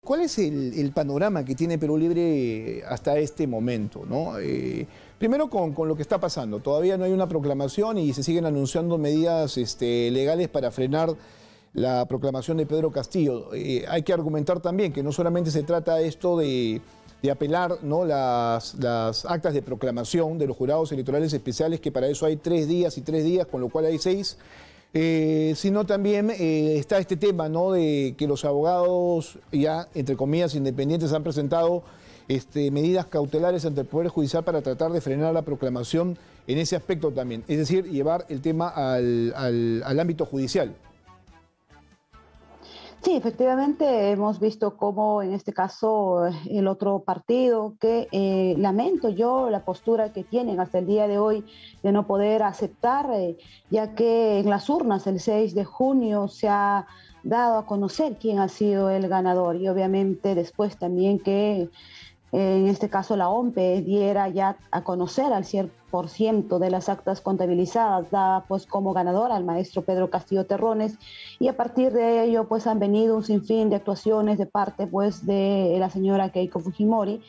¿cuál es el panorama que tiene Perú Libre hasta este momento, ¿no? Primero con lo que está pasando. Todavía no hay una proclamación y se siguen anunciando medidas legales para frenar la proclamación de Pedro Castillo. Hay que argumentar también que no solamente se trata esto de apelar, ¿no?, las actas de proclamación de los jurados electorales especiales, que para eso hay 3 días y 3 días, con lo cual hay 6, sino también está este tema, ¿no?, de que los abogados ya, entre comillas, independientes han presentado medidas cautelares ante el Poder Judicial para tratar de frenar la proclamación en ese aspecto también, es decir, llevar el tema al ámbito judicial. Sí, efectivamente hemos visto cómo en este caso el otro partido, que lamento yo la postura que tienen hasta el día de hoy de no poder aceptar, ya que en las urnas el 6 de junio se ha dado a conocer quién ha sido el ganador, y obviamente después también que en este caso la OMPE diera ya a conocer al 100% de las actas contabilizadas, da pues como ganador al maestro Pedro Castillo Terrones, y a partir de ello pues han venido un sinfín de actuaciones de parte pues de la señora Keiko Fujimori,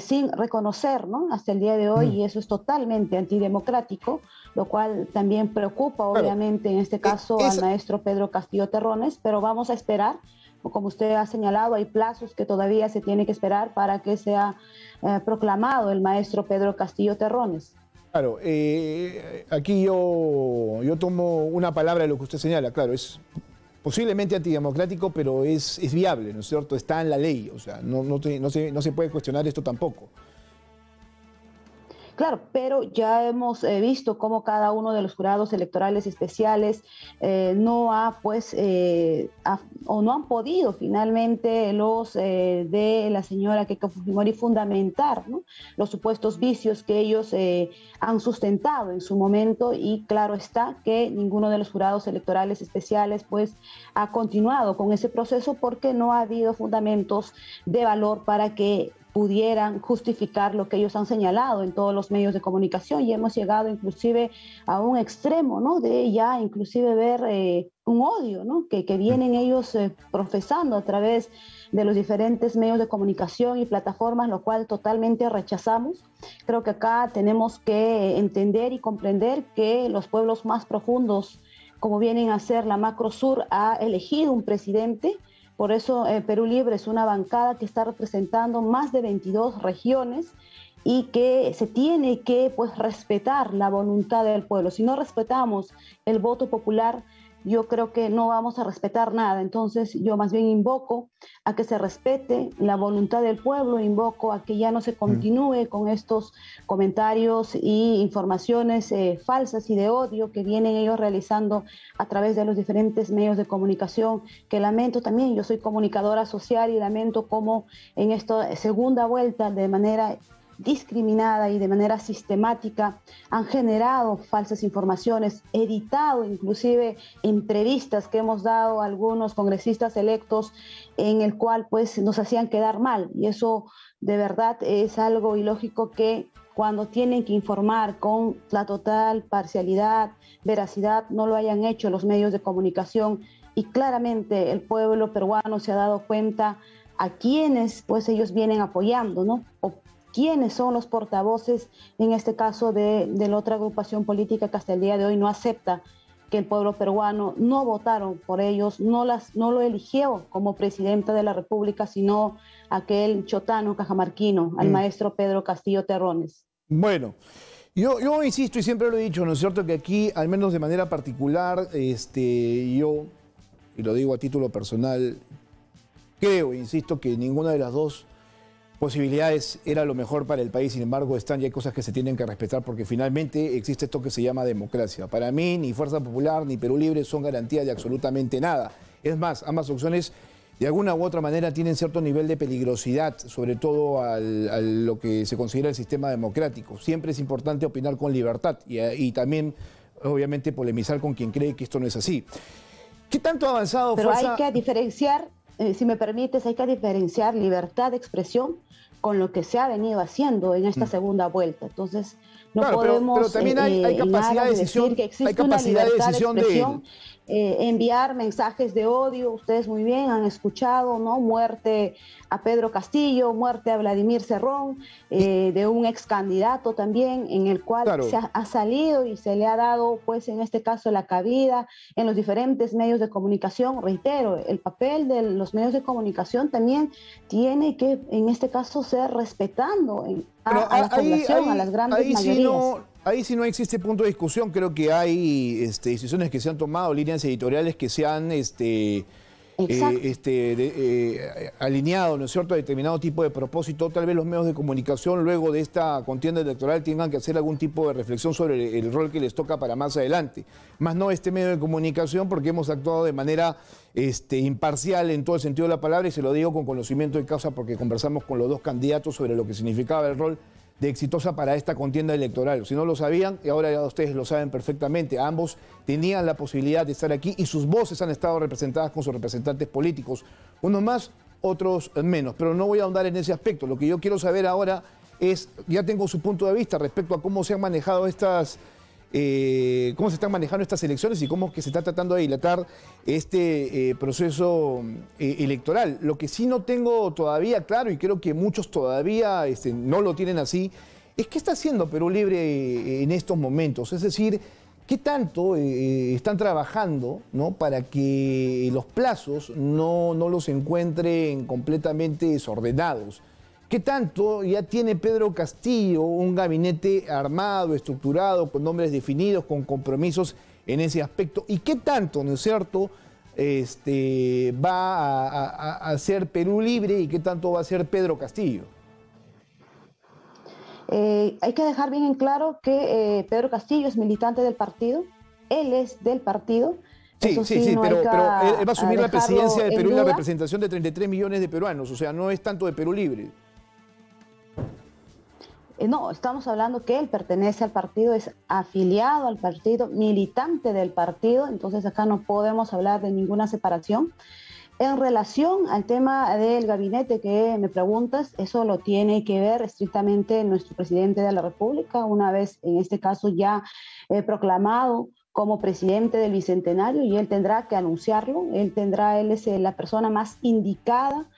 sin reconocer, ¿no?, hasta el día de hoy, y eso es totalmente antidemocrático, lo cual también preocupa obviamente en este caso al maestro Pedro Castillo Terrones, pero vamos a esperar. Como usted ha señalado, hay plazos que todavía se tiene que esperar para que sea proclamado el maestro Pedro Castillo Terrones. Claro, aquí yo tomo una palabra de lo que usted señala. Claro, es posiblemente antidemocrático, pero es viable, ¿no es cierto? Está en la ley, o sea, no se puede cuestionar esto tampoco. Claro, pero ya hemos visto cómo cada uno de los jurados electorales especiales no ha, pues, o no han podido finalmente los de la señora Keiko Fujimori fundamentar, ¿no?, los supuestos vicios que ellos han sustentado en su momento, y claro está que ninguno de los jurados electorales especiales pues ha continuado con ese proceso porque no ha habido fundamentos de valor para que pudieran justificar lo que ellos han señalado en todos los medios de comunicación, y hemos llegado inclusive a un extremo, ¿no?, de ya inclusive ver un odio, ¿no?, que vienen ellos profesando a través de los diferentes medios de comunicación y plataformas, lo cual totalmente rechazamos. Creo que acá tenemos que entender y comprender que los pueblos más profundos, como vienen a ser la Macro Sur, ha elegido un presidente. Por eso Perú Libre es una bancada que está representando más de 22 regiones y que se tiene que pues respetar la voluntad del pueblo. Si no respetamos el voto popular, yo creo que no vamos a respetar nada. Entonces yo más bien invoco a que se respete la voluntad del pueblo, invoco a que ya no se continúe con estos comentarios y informaciones falsas y de odio que vienen ellos realizando a través de los diferentes medios de comunicación, que lamento también. Yo soy comunicadora social y lamento cómo en esta segunda vuelta, de manera discriminada y de manera sistemática, han generado falsas informaciones, editado inclusive entrevistas que hemos dado a algunos congresistas electos, en el cual pues nos hacían quedar mal, y eso de verdad es algo ilógico, que cuando tienen que informar con la total parcialidad, veracidad, no lo hayan hecho los medios de comunicación. Y claramente el pueblo peruano se ha dado cuenta a quienes pues ellos vienen apoyando, ¿no?, o quiénes son los portavoces, en este caso de la otra agrupación política que hasta el día de hoy no acepta que el pueblo peruano no votaron por ellos, no lo eligió como presidenta de la República, sino aquel chotano cajamarquino, al maestro Pedro Castillo Terrones. Bueno, yo insisto y siempre lo he dicho, ¿no es cierto?, que aquí, al menos de manera particular, yo, y lo digo a título personal, creo e insisto que ninguna de las dos posibilidades era lo mejor para el país. Sin embargo, están y hay cosas que se tienen que respetar, porque finalmente existe esto que se llama democracia. Para mí, ni Fuerza Popular ni Perú Libre son garantía de absolutamente nada. Es más, ambas opciones de alguna u otra manera tienen cierto nivel de peligrosidad, sobre todo a lo que se considera el sistema democrático. Siempre es importante opinar con libertad y también, obviamente, polemizar con quien cree que esto no es así. ¿Qué tanto ha avanzado Pero Fuerza? hay que diferenciar, si me permites, hay que diferenciar libertad de expresión con lo que se ha venido haciendo en esta segunda vuelta. Entonces, no claro, podemos pero también hay capacidad de decisión, decir que existe hay capacidad una libertad de decisión de expresión, enviar mensajes de odio. Ustedes muy bien han escuchado, ¿no? Muerte a Pedro Castillo, muerte a Vladimir Cerrón, de un ex candidato también, en el cual claro. se ha salido y se le ha dado, pues en este caso, la cabida en los diferentes medios de comunicación. Reitero, el papel de los medios de comunicación también tiene que, en este caso, ser respetando a la población, a las grandes mayorías. Ahí sí no existe punto de discusión. Creo que hay decisiones que se han tomado, líneas editoriales que se han alineado, ¿no es cierto?, a determinado tipo de propósito. Tal vez los medios de comunicación, luego de esta contienda electoral, tengan que hacer algún tipo de reflexión sobre el rol que les toca para más adelante. Más no este medio de comunicación, porque hemos actuado de manera imparcial en todo el sentido de la palabra, y se lo digo con conocimiento de causa, porque conversamos con los dos candidatos sobre lo que significaba el rol de Exitosa para esta contienda electoral. Si no lo sabían, y ahora ya ustedes lo saben perfectamente, ambos tenían la posibilidad de estar aquí y sus voces han estado representadas con sus representantes políticos, unos más, otros menos, pero no voy a ahondar en ese aspecto. Lo que yo quiero saber ahora es, ya tengo su punto de vista respecto a cómo se han manejado cómo se están manejando estas elecciones y cómo que se está tratando de dilatar este proceso electoral. Lo que sí no tengo todavía claro, y creo que muchos todavía no lo tienen así, es qué está haciendo Perú Libre en estos momentos. Es decir, qué tanto están trabajando, ¿no?, para que los plazos no los encuentren completamente desordenados. ¿Qué tanto ya tiene Pedro Castillo un gabinete armado, estructurado, con nombres definidos, con compromisos en ese aspecto? ¿Y qué tanto, ¿no es cierto?, va a ser Perú Libre y qué tanto va a ser Pedro Castillo? Hay que dejar bien en claro que Pedro Castillo es militante del partido, él es del partido. Sí, Eso sí, no pero él va a asumir la presidencia de Perú y la duda. representación de 33 millones de peruanos, o sea, no es tanto de Perú Libre. No, estamos hablando que él pertenece al partido, es afiliado al partido, militante del partido, entonces acá no podemos hablar de ninguna separación. En relación al tema del gabinete que me preguntas, eso lo tiene que ver estrictamente nuestro presidente de la República, una vez en este caso ya proclamado como presidente del Bicentenario, y él tendrá que anunciarlo. Él es la persona más indicada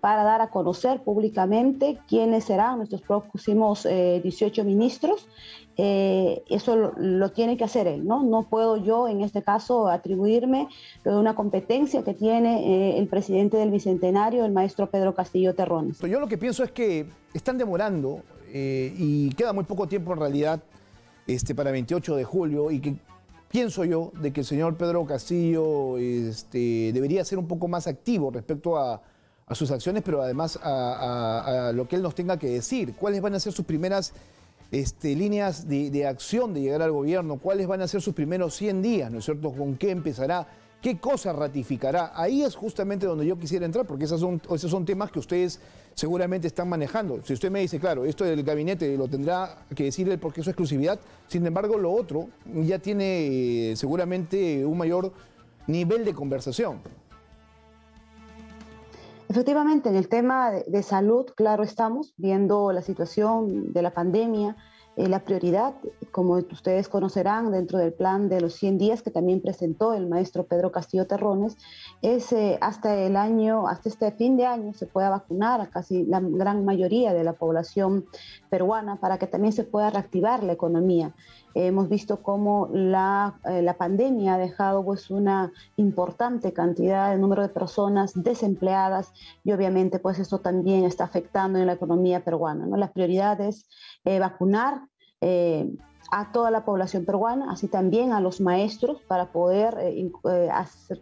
para dar a conocer públicamente quiénes serán nuestros próximos 18 ministros. Eso lo tiene que hacer él, ¿no? No puedo yo en este caso atribuirme una competencia que tiene el presidente del Bicentenario, el maestro Pedro Castillo Terrones. Yo lo que pienso es que están demorando y queda muy poco tiempo en realidad para 28 de julio, y que pienso yo de que el señor Pedro Castillo debería ser un poco más activo respecto a sus acciones, pero además a lo que él nos tenga que decir. ¿Cuáles van a ser sus primeras líneas de acción de llegar al gobierno? ¿Cuáles van a ser sus primeros 100 días, ¿no es cierto? ¿Con qué empezará? ¿Qué cosa ratificará? Ahí es justamente donde yo quisiera entrar, porque esos son temas que ustedes seguramente están manejando. Si usted me dice, claro, esto del gabinete lo tendrá que decir él porque es su exclusividad, sin embargo, lo otro ya tiene seguramente un mayor nivel de conversación. Efectivamente, en el tema de salud, claro, estamos viendo la situación de la pandemia. La prioridad, como ustedes conocerán, dentro del plan de los 100 días que también presentó el maestro Pedro Castillo Terrones, es hasta este fin de año se pueda vacunar a casi la gran mayoría de la población peruana, para que también se pueda reactivar la economía. Hemos visto cómo la pandemia ha dejado pues una importante cantidad de número de personas desempleadas, y obviamente pues esto también está afectando en la economía peruana, ¿no? La prioridad es vacunar a toda la población peruana, así también a los maestros, para poder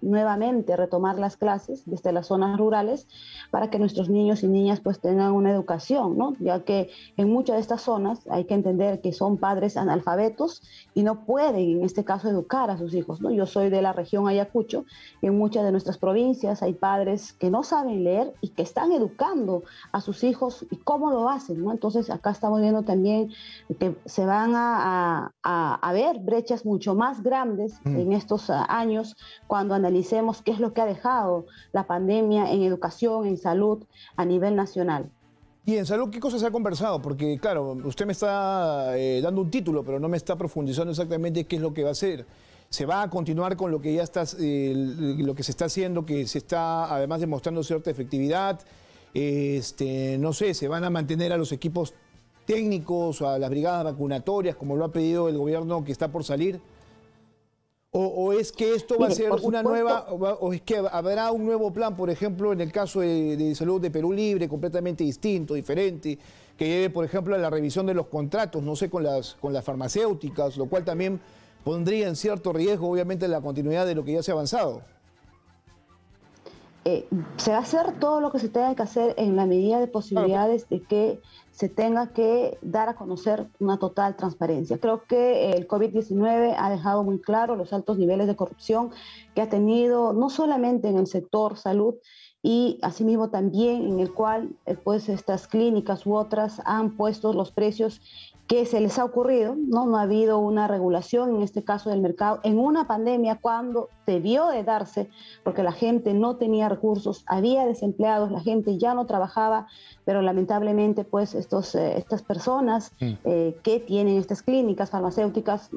nuevamente retomar las clases desde las zonas rurales, para que nuestros niños y niñas pues tengan una educación, ¿no? Ya que en muchas de estas zonas hay que entender que son padres analfabetos y no pueden en este caso educar a sus hijos, ¿no? Yo soy de la región Ayacucho, y en muchas de nuestras provincias hay padres que no saben leer y que están educando a sus hijos, y cómo lo hacen, ¿no? Entonces acá estamos viendo también que se van a ver brechas mucho más grandes en estos años, cuando analicemos qué es lo que ha dejado la pandemia en educación, en salud a nivel nacional. Y en salud, ¿qué cosas se ha conversado? Porque, claro, usted me está dando un título, pero no me está profundizando exactamente qué es lo que va a hacer. ¿Se va a continuar con lo que ya está, lo que se está haciendo, que se está además demostrando cierta efectividad? No sé, ¿se van a mantener a los equipos técnicos, a las brigadas vacunatorias, como lo ha pedido el gobierno que está por salir? ¿O es que esto va a ser una nueva, o es que habrá un nuevo plan, por ejemplo, en el caso de salud de Perú Libre, completamente distinto, diferente, que lleve, por ejemplo, a la revisión de los contratos, no sé, con las farmacéuticas, lo cual también pondría en cierto riesgo, obviamente, la continuidad de lo que ya se ha avanzado? Se va a hacer todo lo que se tenga que hacer en la medida de posibilidades de que se tenga que dar a conocer una total transparencia. Creo que el COVID-19 ha dejado muy claro los altos niveles de corrupción que ha tenido, no solamente en el sector salud, y asimismo también en el cual pues estas clínicas u otras han puesto los precios que se les ha ocurrido, ¿no? No ha habido una regulación, en este caso del mercado, en una pandemia cuando debió de darse, porque la gente no tenía recursos, había desempleados, la gente ya no trabajaba, pero lamentablemente pues estas personas que tienen estas clínicas farmacéuticas,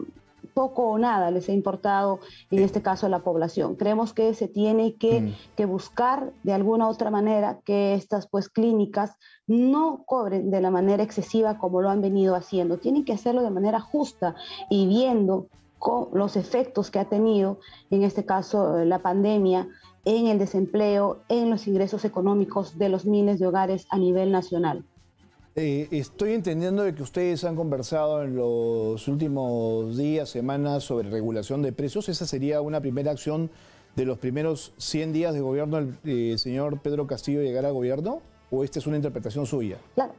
poco o nada les ha importado, en este caso, a la población. Creemos que se tiene que buscar de alguna otra manera que estas pues clínicas no cobren de la manera excesiva como lo han venido haciendo. Tienen que hacerlo de manera justa y viendo con los efectos que ha tenido, en este caso, la pandemia, en el desempleo, en los ingresos económicos de los miles de hogares a nivel nacional. Estoy entendiendo de que ustedes han conversado en los últimos días, semanas, sobre regulación de precios. ¿Esa sería una primera acción de los primeros 100 días de gobierno del señor Pedro Castillo llegar al gobierno? ¿O esta es una interpretación suya? Claro.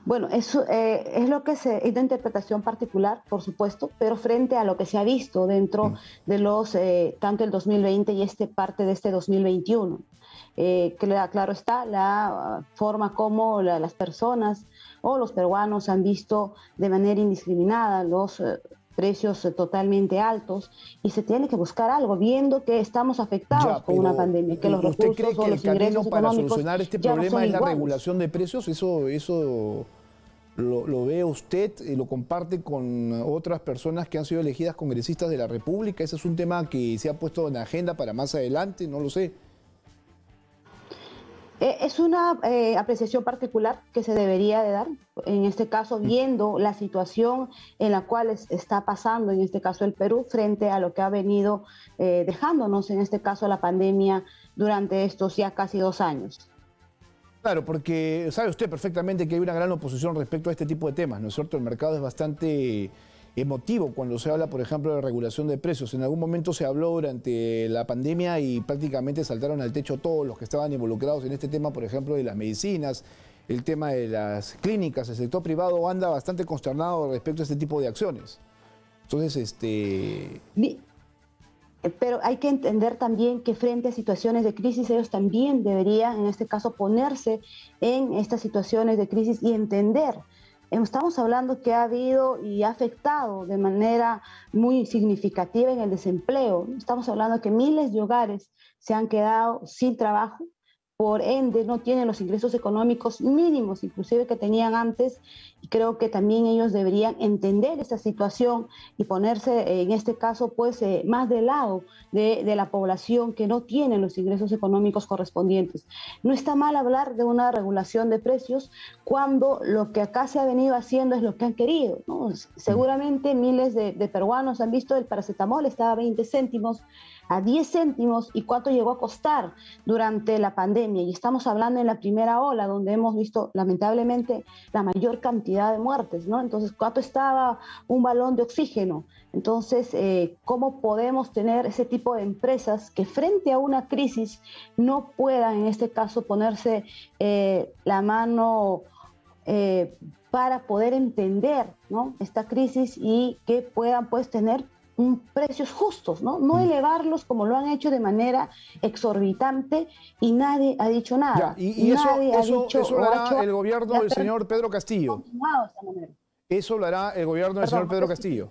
Bueno, eso es lo que es una interpretación particular, por supuesto, pero frente a lo que se ha visto dentro de los, tanto el 2020 y parte de este 2021. Claro está la forma como las personas o los peruanos han visto de manera indiscriminada los precios totalmente altos, y se tiene que buscar algo, viendo que estamos afectados con una pandemia, que los recursos ¿usted cree que o los el camino ingresos para económicos solucionar este ya no problema son es la iguales? regulación de precios? ¿Eso lo ve usted y lo comparte con otras personas que han sido elegidas congresistas de la República? ¿Ese es un tema que se ha puesto en agenda para más adelante? No lo sé. Es una apreciación particular que se debería de dar, en este caso viendo la situación en la cual está pasando, en este caso el Perú, frente a lo que ha venido dejándonos, en este caso la pandemia, durante estos ya casi 2 años. Claro, porque sabe usted perfectamente que hay una gran oposición respecto a este tipo de temas, ¿no es cierto? El mercado es bastante emotivo cuando se habla, por ejemplo, de regulación de precios. En algún momento se habló durante la pandemia y prácticamente saltaron al techo todos los que estaban involucrados en este tema, por ejemplo, de las medicinas, el tema de las clínicas. El sector privado anda bastante consternado respecto a este tipo de acciones. Entonces, Pero hay que entender también que frente a situaciones de crisis, ellos también deberían, en este caso, ponerse en estas situaciones de crisis y entender. Estamos hablando que ha habido y ha afectado de manera muy significativa en el desempleo. Estamos hablando que miles de hogares se han quedado sin trabajo, por ende no tienen los ingresos económicos mínimos, inclusive que tenían antes, y creo que también ellos deberían entender esta situación y ponerse, en este caso, pues más del lado de la población que no tiene los ingresos económicos correspondientes. No está mal hablar de una regulación de precios cuando lo que acá se ha venido haciendo es lo que han querido, ¿no? Seguramente miles de peruanos han visto el paracetamol, estaba a 20 céntimos, a 10 céntimos, y cuánto llegó a costar durante la pandemia. Y estamos hablando en la primera ola, donde hemos visto lamentablemente la mayor cantidad de muertes, ¿no? Entonces, ¿cuánto estaba un balón de oxígeno? Entonces, ¿cómo podemos tener ese tipo de empresas que frente a una crisis no puedan, en este caso, ponerse la mano para poder entender, ¿no?, esta crisis, y que puedan pues tener precios justos, ¿no? No elevarlos como lo han hecho de manera exorbitante, y nadie ha dicho nada. Ya, y eso lo hará el gobierno del señor Pedro Castillo. Eso lo hará el gobierno del señor Pedro Castillo.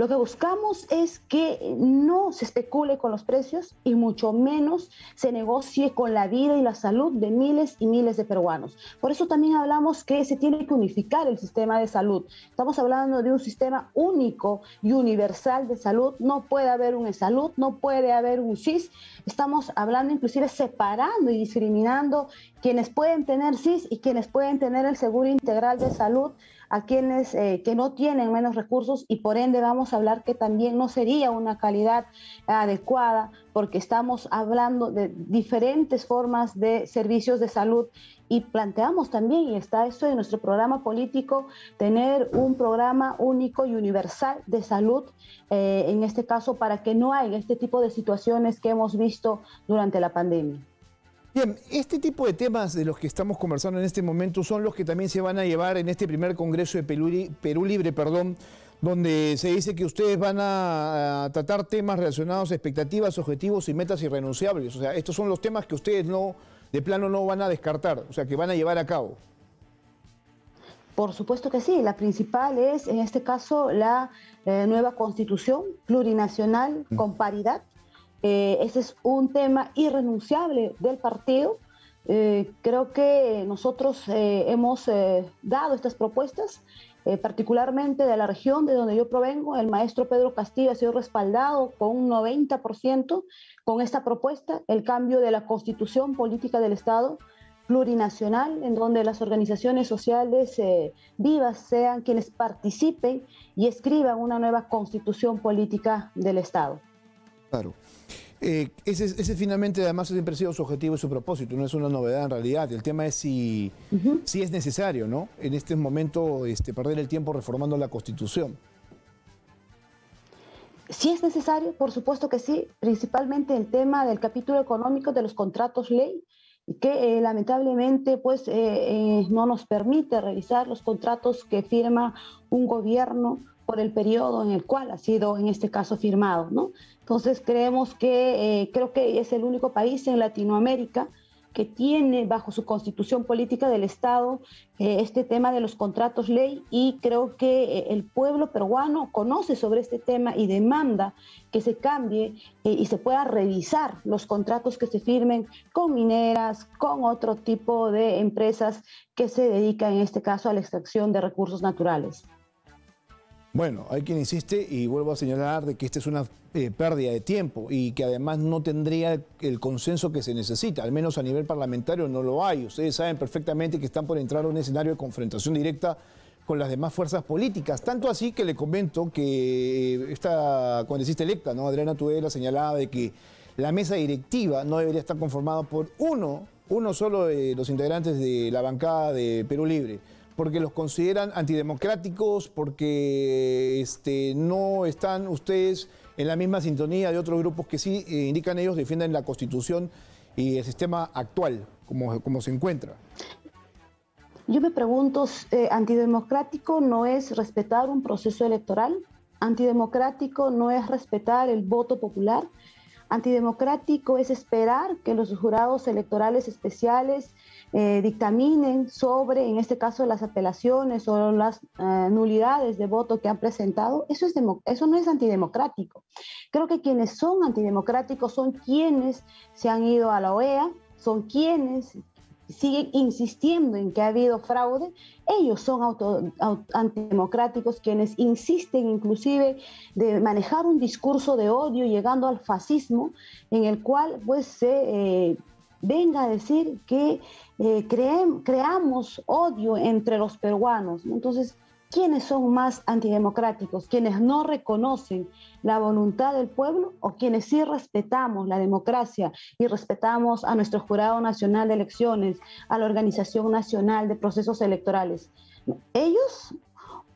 Lo que buscamos es que no se especule con los precios y mucho menos se negocie con la vida y la salud de miles y miles de peruanos. Por eso también hablamos que se tiene que unificar el sistema de salud. Estamos hablando de un sistema único y universal de salud. No puede haber un e-salud, no puede haber un SIS. Estamos hablando inclusive separando y discriminando quienes pueden tener SIS y quienes pueden tener el seguro integral de salud, a quienes que no tienen menos recursos, y por ende vamos a hablar que también no sería una calidad adecuada, porque estamos hablando de diferentes formas de servicios de salud, y planteamos también, y está esto en nuestro programa político, tener un programa único y universal de salud, en este caso para que no haya este tipo de situaciones que hemos visto durante la pandemia. Bien, este tipo de temas de los que estamos conversando en este momento son los que también se van a llevar en este primer Congreso de Perú Libre, donde se dice que ustedes van a tratar temas relacionados a expectativas, objetivos y metas irrenunciables. O sea, estos son los temas que ustedes de plano no van a descartar, o sea, que van a llevar a cabo. Por supuesto que sí, la principal es, en este caso, la nueva constitución plurinacional con paridad. Ese es un tema irrenunciable del partido. Creo que nosotros hemos dado estas propuestas, particularmente de la región de donde yo provengo. El maestro Pedro Castillo ha sido respaldado con un 90% con esta propuesta, el cambio de la constitución política del Estado plurinacional, en donde las organizaciones sociales vivas sean quienes participen y escriban una nueva constitución política del Estado. Claro. Ese finalmente además siempre ha sido su objetivo y su propósito, no es una novedad en realidad. El tema es si es necesario, ¿no?, en este momento perder el tiempo reformando la Constitución. Si es necesario, por supuesto que sí, principalmente el tema del capítulo económico de los contratos ley, que lamentablemente pues, no nos permite revisar los contratos que firma un gobierno por el periodo en el cual ha sido, en este caso, firmado, ¿no? Entonces creemos que, creo que es el único país en Latinoamérica que tiene bajo su constitución política del Estado este tema de los contratos ley, y creo que el pueblo peruano conoce sobre este tema y demanda que se cambie y se pueda revisar los contratos que se firmen con mineras, con otro tipo de empresas que se dedican en este caso a la extracción de recursos naturales. Bueno, hay quien insiste, y vuelvo a señalar, de que esta es una pérdida de tiempo y que además no tendría el consenso que se necesita, al menos a nivel parlamentario no lo hay. Ustedes saben perfectamente que están por entrar a un escenario de confrontación directa con las demás fuerzas políticas, tanto así que le comento que esta congresista electa, ¿no?, Adriana Tudela, señalaba de que la mesa directiva no debería estar conformada por uno solo de los integrantes de la bancada de Perú Libre, porque los consideran antidemocráticos, porque no están ustedes en la misma sintonía de otros grupos que sí, indican ellos, defienden la Constitución y el sistema actual, como se encuentra. Yo me pregunto, ¿antidemocrático no es respetar un proceso electoral? ¿Antidemocrático no es respetar el voto popular? ¿Antidemocrático es esperar que los jurados electorales especiales dictaminen sobre, en este caso, las apelaciones o las nulidades de voto que han presentado? Eso no es antidemocrático. Creo que quienes son antidemocráticos son quienes se han ido a la OEA, son quienes siguen insistiendo en que ha habido fraude. Ellos son antidemocráticos, quienes insisten inclusive de manejar un discurso de odio, llegando al fascismo, en el cual pues se venga a decir que creamos odio entre los peruanos, ¿no? Entonces, ¿quiénes son más antidemocráticos? ¿Quienes no reconocen la voluntad del pueblo, o quienes sí respetamos la democracia y respetamos a nuestro Jurado Nacional de Elecciones, a la Organización Nacional de Procesos Electorales? ¿Ellos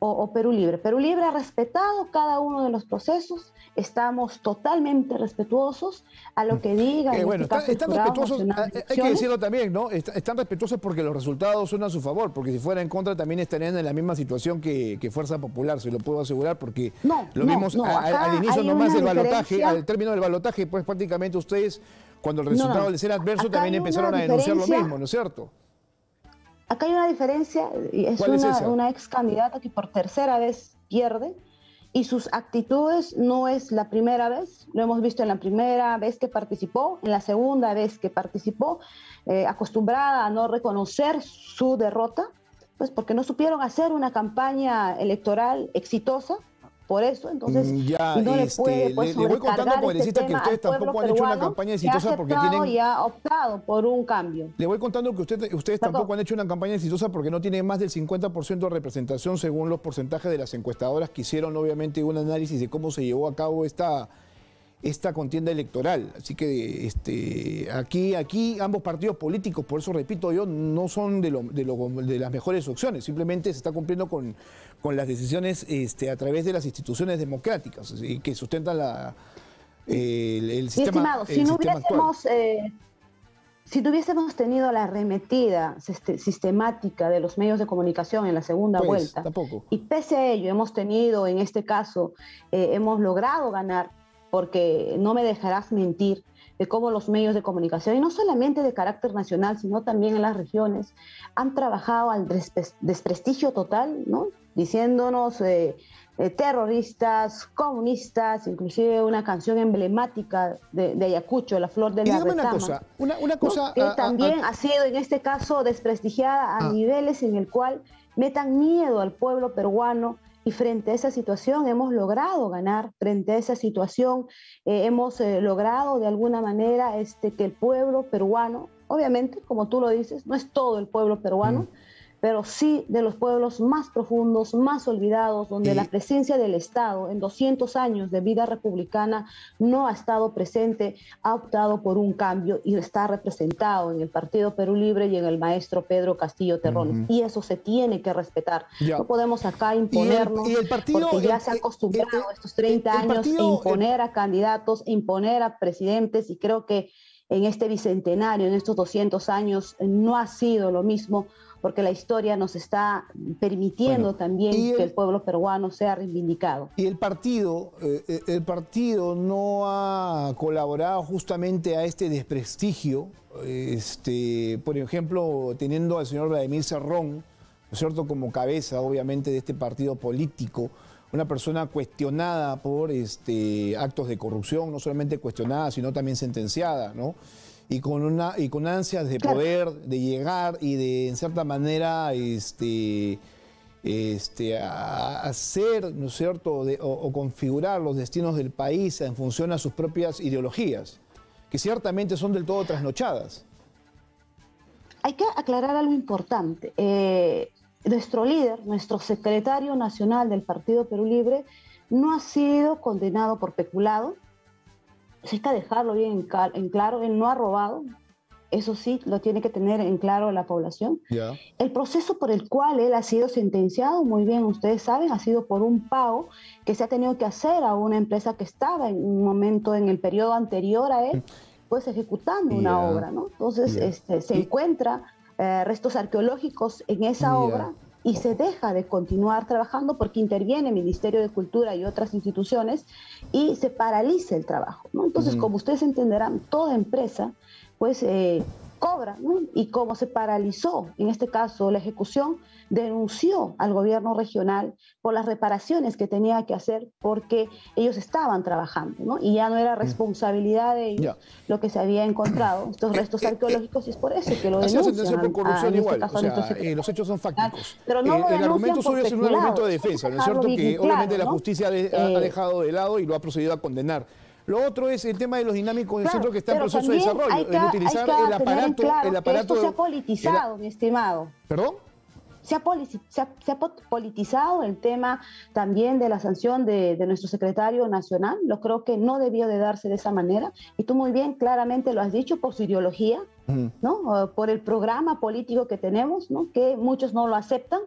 o Perú Libre? Perú Libre ha respetado cada uno de los procesos, estamos totalmente respetuosos a lo que diga. Bueno, están respetuosos, hay que decirlo también, ¿no? Están respetuosos porque los resultados son a su favor, porque si fuera en contra también estarían en la misma situación que Fuerza Popular, se lo puedo asegurar, porque lo vimos al inicio nomás del balotaje, al término del balotaje, pues prácticamente ustedes, cuando el resultado les era adverso, también empezaron a denunciar lo mismo, ¿no es cierto? Acá hay una diferencia, y es una ex candidata que por tercera vez pierde, y sus actitudes no es la primera vez, lo hemos visto en la primera vez que participó, en la segunda vez que participó, acostumbrada a no reconocer su derrota, pues porque no supieron hacer una campaña electoral exitosa. Por eso, entonces, ya, y no le puede pues, le voy contando, congresista, que ustedes tampoco han hecho una campaña exitosa porque tienen... y ha optado por un cambio. Le voy contando que ustedes tampoco han hecho una campaña exitosa porque no tienen más del 50% de representación según los porcentajes de las encuestadoras que hicieron, obviamente, un análisis de cómo se llevó a cabo esta contienda electoral. Así que aquí ambos partidos políticos, por eso repito yo, no son de las mejores opciones. Simplemente se está cumpliendo con las decisiones a través de las instituciones democráticas que sustentan el sistema. Estimado, si no hubiésemos tenido la arremetida sistemática de los medios de comunicación en la segunda vuelta, tampoco. Y pese a ello hemos tenido, en este caso, hemos logrado ganar, porque no me dejarás mentir, de cómo los medios de comunicación, y no solamente de carácter nacional, sino también en las regiones, han trabajado al desprestigio total, ¿no? Diciéndonos terroristas, comunistas, inclusive una canción emblemática de Ayacucho, La Flor de la Retama. Una cosa, que también ha sido en este caso desprestigiada a niveles en el cual metan miedo al pueblo peruano. Y frente a esa situación hemos logrado ganar, frente a esa situación hemos logrado de alguna manera que el pueblo peruano, obviamente, como tú lo dices, no es todo el pueblo peruano, pero sí de los pueblos más profundos, más olvidados, donde la presencia del Estado en 200 años de vida republicana no ha estado presente, ha optado por un cambio y está representado en el Partido Perú Libre y en el maestro Pedro Castillo Terrones. Y eso se tiene que respetar. No podemos acá imponernos, porque ya se ha acostumbrado estos 30 años a imponer a candidatos, a imponer a presidentes, y creo que en este bicentenario, en estos 200 años, no ha sido lo mismo, porque la historia nos está permitiendo también que el pueblo peruano sea reivindicado. Y el partido no ha colaborado justamente a este desprestigio, por ejemplo, teniendo al señor Vladimir Cerrón, ¿no es cierto?, como cabeza, obviamente, de este partido político, una persona cuestionada por actos de corrupción, no solamente cuestionada, sino también sentenciada, ¿no? Y con ansias de poder, de llegar y de, en cierta manera, hacer, ¿no es cierto?, o configurar los destinos del país en función a sus propias ideologías, que ciertamente son del todo trasnochadas. Hay que aclarar algo importante. Nuestro líder, nuestro secretario nacional del Partido Perú Libre, no ha sido condenado por peculado. Hay que dejarlo bien en claro, él no ha robado, eso sí, lo tiene que tener en claro la población. El proceso por el cual él ha sido sentenciado, muy bien, ustedes saben, ha sido por un pago que se ha tenido que hacer a una empresa que estaba en un momento en el periodo anterior a él, pues ejecutando una obra, ¿no? Entonces se encuentra restos arqueológicos en esa obra, y se deja de continuar trabajando porque interviene el Ministerio de Cultura y otras instituciones y se paraliza el trabajo, ¿no? Entonces, como ustedes entenderán, toda empresa pues cobra, ¿no? Y como se paralizó, en este caso la ejecución, denunció al gobierno regional por las reparaciones que tenía que hacer porque ellos estaban trabajando, ¿no? Y ya no era responsabilidad de ellos lo que se había encontrado, estos restos arqueológicos, y es por eso que lo denuncian. Por corrupción igual, o sea, los hechos son fácticos. Pero no el argumento suyo es un argumento de defensa, ¿no es cierto? Que obviamente la justicia ha dejado de lado y lo ha procedido a condenar. Lo otro es el tema de los dinámicos del centro que está en proceso de desarrollo, el utilizar el aparato... Esto se ha politizado, mi estimado. ¿Perdón? Se ha politizado el tema también de la sanción de nuestro secretario nacional. Lo creo que no debió de darse de esa manera. Y tú muy bien, claramente lo has dicho, por su ideología, ¿no? Por el programa político que tenemos, ¿no? Que muchos no lo aceptan.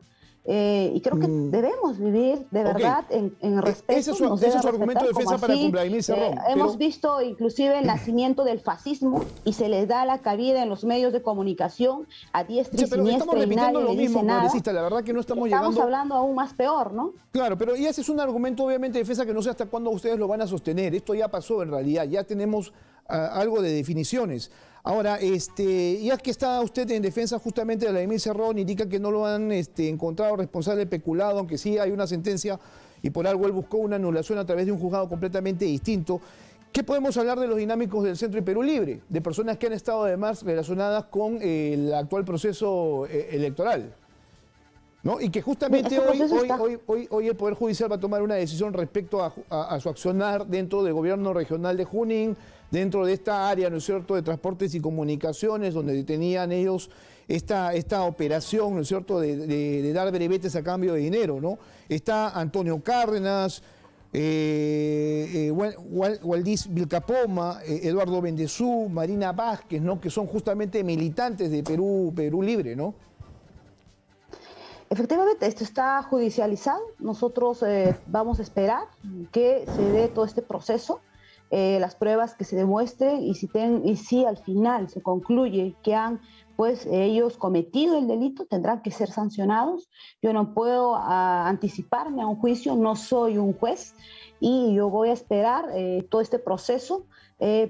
Y creo que debemos vivir de verdad en respeto. Ese es su argumento de defensa para con Vladimir Cerrón. Hemos visto inclusive el nacimiento del fascismo y se les da la cabida en los medios de comunicación a diestra y siniestra. Estamos repitiendo lo mismo, congresista. La verdad que no estamos llegando... Estamos hablando aún más peor, ¿no? Claro, pero y ese es un argumento obviamente de defensa que no sé hasta cuándo ustedes lo van a sostener. Esto ya pasó en realidad, ya tenemos algo de definiciones. Ahora, ya que está usted en defensa justamente de Vladimir Cerrón, indica que no lo han encontrado responsable de peculado, aunque sí hay una sentencia y por algo él buscó una anulación a través de un juzgado completamente distinto. ¿Qué podemos hablar de los dinámicos del Centro y Perú Libre? De personas que han estado además relacionadas con el actual proceso electoral, ¿no? Y que justamente hoy el Poder Judicial va a tomar una decisión respecto a su accionar dentro del gobierno regional de Junín, dentro de esta área, ¿no es cierto?, de transportes y comunicaciones, donde tenían ellos esta operación, ¿no es cierto?, de dar brevetes a cambio de dinero, ¿no? Está Antonio Cárdenas, Waldis Vilcapoma, Eduardo Bendezú, Marina Vázquez, ¿no?, que son justamente militantes de Perú Libre, ¿no? Efectivamente, esto está judicializado. Nosotros vamos a esperar que se dé todo este proceso, las pruebas que se demuestren y si al final se concluye que han pues ellos cometido el delito, tendrán que ser sancionados. Yo no puedo anticiparme a un juicio, no soy un juez y yo voy a esperar todo este proceso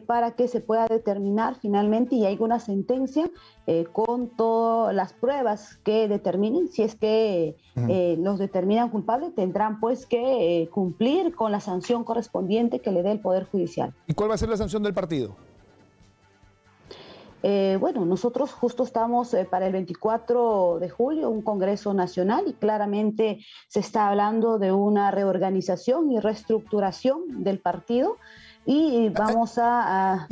para que se pueda determinar finalmente y haya una sentencia con todas las pruebas que determinen. Si es que los determinan culpables, tendrán pues que cumplir con la sanción correspondiente que le dé el Poder Judicial. ¿Y cuál va a ser la sanción del partido? Bueno, nosotros justo estamos para el 24 de julio, un Congreso Nacional, y claramente se está hablando de una reorganización y reestructuración del partido. Y vamos a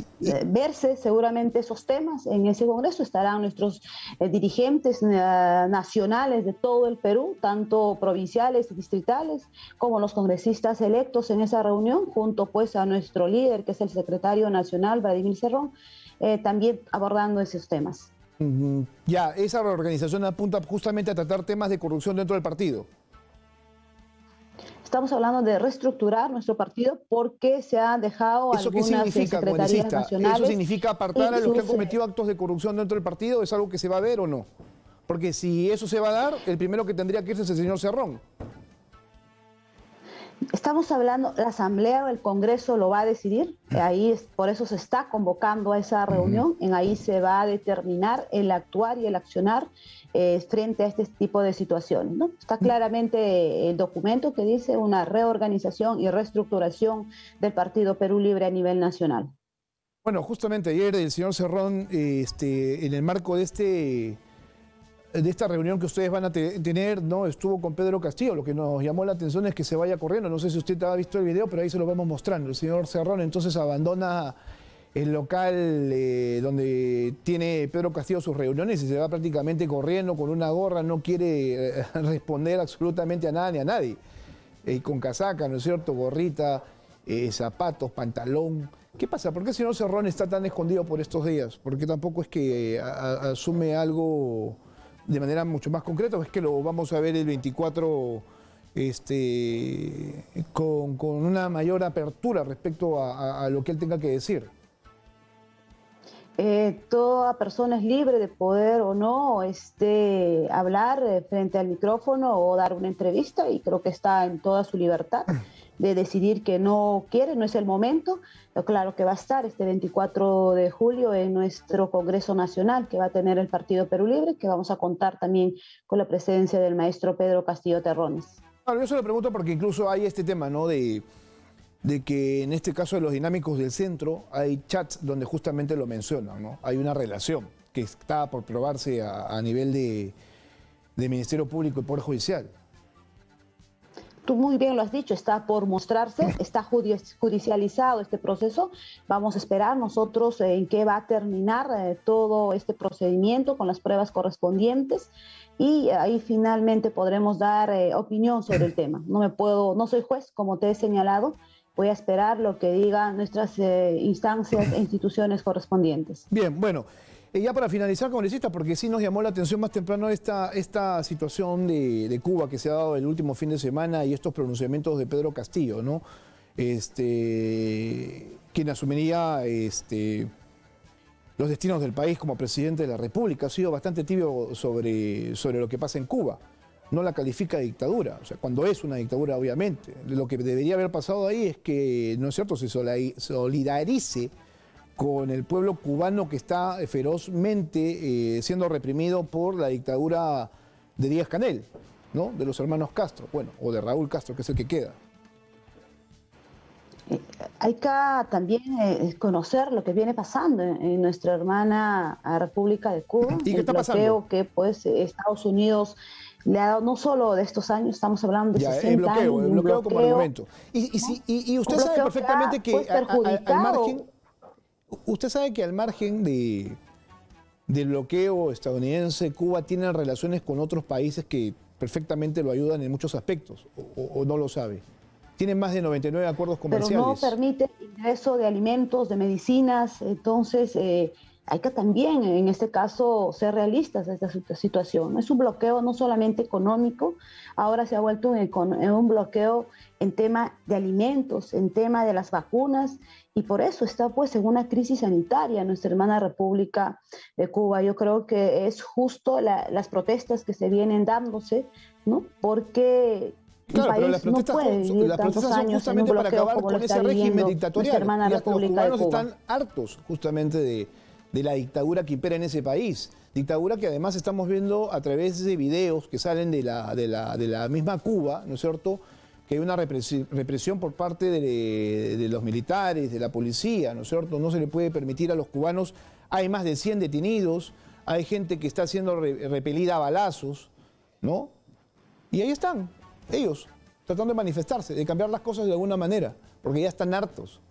verse seguramente esos temas en ese Congreso. Estarán nuestros dirigentes nacionales de todo el Perú, tanto provinciales y distritales, como los congresistas electos en esa reunión, junto pues a nuestro líder, que es el secretario nacional, Vladimir Cerrón, también abordando esos temas. Ya, esa reorganización apunta justamente a tratar temas de corrupción dentro del partido. Estamos hablando de reestructurar nuestro partido porque se han dejado algunas secretarías nacionales. ¿Eso significa apartar a los que han cometido actos de corrupción dentro del partido? ¿Es algo que se va a ver o no? Porque si eso se va a dar, el primero que tendría que irse es el señor Cerrón. Estamos hablando, la Asamblea o el Congreso lo va a decidir, por eso se está convocando a esa reunión, ahí se va a determinar el actuar y el accionar frente a este tipo de situaciones, ¿no? Está claramente el documento que dice una reorganización y reestructuración del Partido Perú Libre a nivel nacional. Bueno, justamente ayer el señor Cerrón, en el marco de esta reunión que ustedes van a tener, ¿no?, estuvo con Pedro Castillo. Lo que nos llamó la atención es que se vaya corriendo. No sé si usted ha visto el video, pero ahí se lo vamos mostrando. El señor Cerrón entonces abandona el local donde tiene Pedro Castillo sus reuniones y se va prácticamente corriendo con una gorra, no quiere responder absolutamente a nada ni a nadie. Con casaca, ¿no es cierto?, gorrita, zapatos, pantalón. ¿Qué pasa? ¿Por qué el señor Cerrón está tan escondido por estos días? ¿Por qué tampoco es que asume algo de manera mucho más concreta, o es que lo vamos a ver el 24 con una mayor apertura respecto a lo que él tenga que decir? Toda persona es libre de poder o no hablar frente al micrófono o dar una entrevista, y creo que está en toda su libertad de decidir que no quiere, no es el momento. Pero claro que va a estar este 24 de julio en nuestro Congreso Nacional que va a tener el Partido Perú Libre, que vamos a contar también con la presencia del maestro Pedro Castillo Terrones. Claro, yo se lo pregunto porque incluso hay este tema, ¿no?, de que en este caso de los dinámicos del centro hay chats donde justamente lo mencionan, ¿no? Hay una relación que está por probarse a nivel de Ministerio Público y Poder Judicial. Tú muy bien lo has dicho, está por mostrarse, está judicializado este proceso. Vamos a esperar nosotros en qué va a terminar todo este procedimiento con las pruebas correspondientes, y ahí finalmente podremos dar opinión sobre el tema. No soy juez, como te he señalado. Voy a esperar lo que digan nuestras instancias e instituciones correspondientes. Bien, bueno, ya para finalizar, congresista, porque sí nos llamó la atención más temprano esta situación de Cuba que se ha dado el último fin de semana y estos pronunciamientos de Pedro Castillo, ¿no? Quien asumiría los destinos del país como presidente de la República. Ha sido bastante tibio sobre lo que pasa en Cuba. No la califica de dictadura, o sea, cuando es una dictadura, obviamente. Lo que debería haber pasado ahí es que, ¿no es cierto?, se solidarice con el pueblo cubano que está ferozmente siendo reprimido por la dictadura de Díaz-Canel. ¿no? De los hermanos Castro, bueno, o de Raúl Castro, que es el que queda. Hay que también conocer lo que viene pasando en nuestra hermana República de Cuba. ¿Y qué está pasando? El bloqueo que pues Estados Unidos le ha dado, no solo de estos años, estamos hablando de 60 años. El bloqueo como argumento. Y usted sabe perfectamente que al margen, usted sabe que al margen del bloqueo estadounidense, Cuba tiene relaciones con otros países que perfectamente lo ayudan en muchos aspectos, o no lo sabe. Tienen más de 99 acuerdos comerciales. Pero no permite ingreso de alimentos, de medicinas, entonces hay que también, en este caso, ser realistas de esta situación. Es un bloqueo no solamente económico, ahora se ha vuelto un bloqueo en tema de alimentos, en tema de las vacunas, y por eso está pues en una crisis sanitaria nuestra hermana República de Cuba. Yo creo que es justo las protestas que se vienen dándose, ¿no? Porque claro, pero las protestas, son justamente para acabar con ese régimen dictatorial. Los cubanos están hartos justamente de la dictadura que impera en ese país. Dictadura que además estamos viendo a través de videos que salen de la misma Cuba, ¿no es cierto?, que hay una represión por parte de los militares, de la policía, ¿no es cierto? No se le puede permitir a los cubanos, hay más de 100 detenidos, hay gente que está siendo repelida a balazos, ¿no? Y ahí están ellos, tratando de manifestarse, de cambiar las cosas de alguna manera, porque ya están hartos.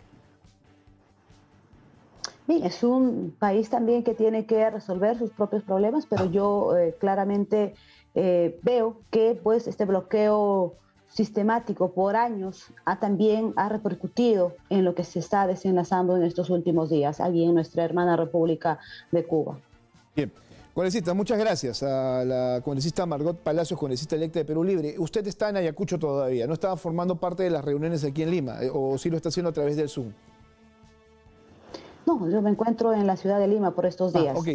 Sí, es un país también que tiene que resolver sus propios problemas, pero yo claramente veo que pues este bloqueo sistemático por años también ha repercutido en lo que se está desenlazando en estos últimos días, allí en nuestra hermana República de Cuba. Bien. Congresista, muchas gracias a la congresista Margot Palacios, congresista electa de Perú Libre. Usted está en Ayacucho todavía, ¿no estaba formando parte de las reuniones aquí en Lima? ¿O sí lo está haciendo a través del Zoom? No, yo me encuentro en la ciudad de Lima por estos días. Ok.